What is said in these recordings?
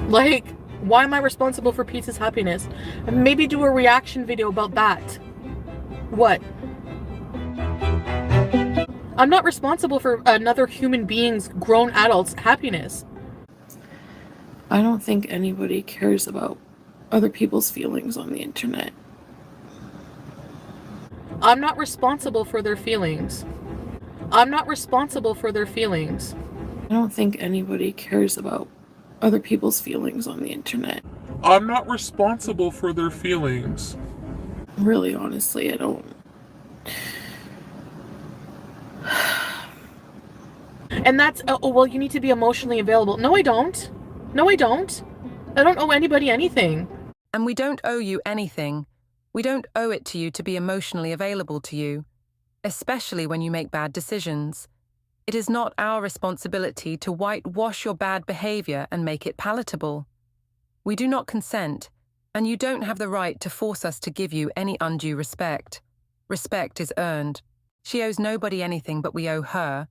Like, why am I responsible for Pete's happiness? Maybe do a reaction video about that. What? I'm not responsible for another human being's grown adult's happiness. I don't think anybody cares about other people's feelings on the internet. I'm not responsible for their feelings. I'm not responsible for their feelings. I don't think anybody cares about other people's feelings on the internet. I'm not responsible for their feelings. Really, honestly, I don't. And that's, oh, well, you need to be emotionally available. No, I don't. No, I don't. I don't owe anybody anything. And we don't owe you anything. We don't owe it to you to be emotionally available to you, especially when you make bad decisions. It is not our responsibility to whitewash your bad behavior and make it palatable. We do not consent, and you don't have the right to force us to give you any undue respect. Respect is earned. She owes nobody anything, but we owe her.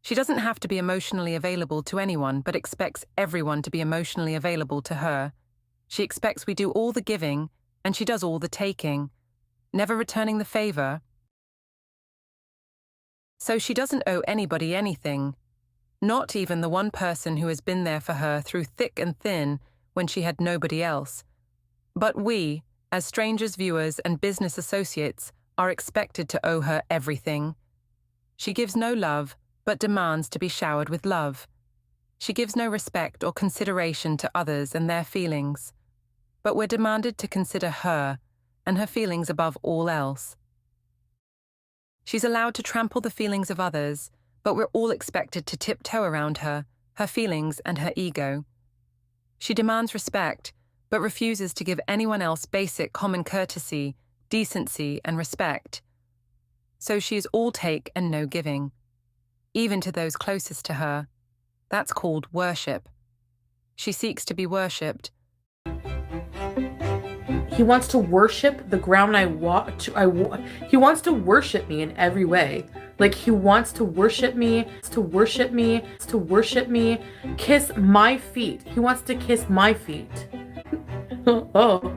She doesn't have to be emotionally available to anyone, but expects everyone to be emotionally available to her. She expects we do all the giving, and she does all the taking, never returning the favor. So she doesn't owe anybody anything, not even the one person who has been there for her through thick and thin when she had nobody else. But we, as strangers, viewers, and business associates, are expected to owe her everything. She gives no love, but demands to be showered with love. She gives no respect or consideration to others and their feelings, but we're demanded to consider her and her feelings above all else. She's allowed to trample the feelings of others, but we're all expected to tiptoe around her feelings and her ego. She demands respect, but refuses to give anyone else basic common courtesy, decency, and respect. So she is all take and no giving, even to those closest to her. That's called worship. She seeks to be worshipped. He wants to worship the ground I walk. He wants to worship me in every way. Like, he wants to worship me, kiss my feet. He wants to kiss my feet. Oh.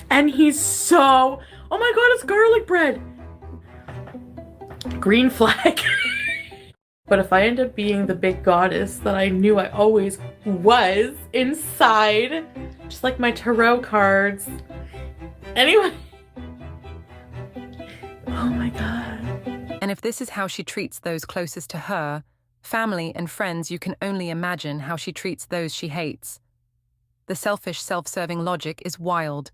And he's so, oh my God, it's garlic bread. Green flag. But if I end up being the big goddess that I knew I always was inside, just like my tarot cards. Anyway. Oh my God. And if this is how she treats those closest to her, family and friends, you can only imagine how she treats those she hates. The selfish, self-serving logic is wild.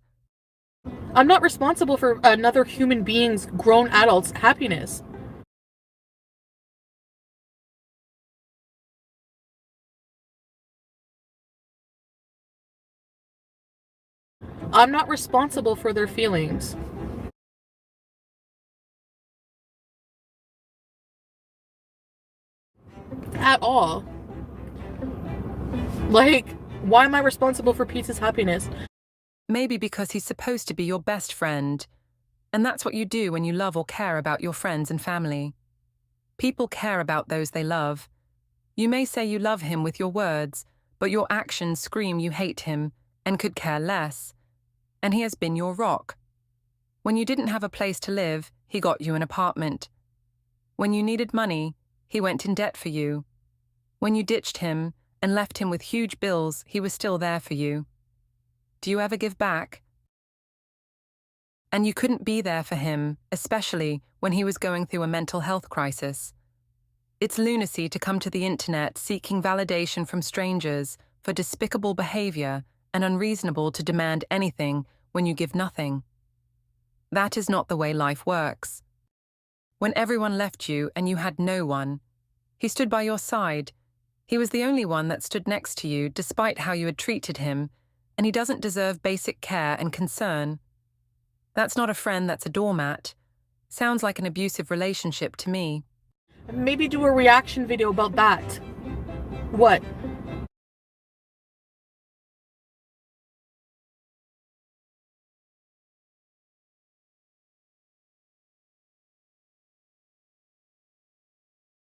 I'm not responsible for another human being's grown adult's happiness. I'm not responsible for their feelings. At all. Like, why am I responsible for Pete's happiness? Maybe because he's supposed to be your best friend. And that's what you do when you love or care about your friends and family. People care about those they love. You may say you love him with your words, but your actions scream you hate him and could care less. And he has been your rock. When you didn't have a place to live, he got you an apartment. When you needed money, he went in debt for you. When you ditched him and left him with huge bills, he was still there for you. Do you ever give back? And you couldn't be there for him, especially when he was going through a mental health crisis. It's lunacy to come to the internet seeking validation from strangers for despicable behavior and unreasonable to demand anything when you give nothing. That is not the way life works. When everyone left you and you had no one, he stood by your side. He was the only one that stood next to you despite how you had treated him, and he doesn't deserve basic care and concern. That's not a friend, that's a doormat. Sounds like an abusive relationship to me. Maybe do a reaction video about that. What?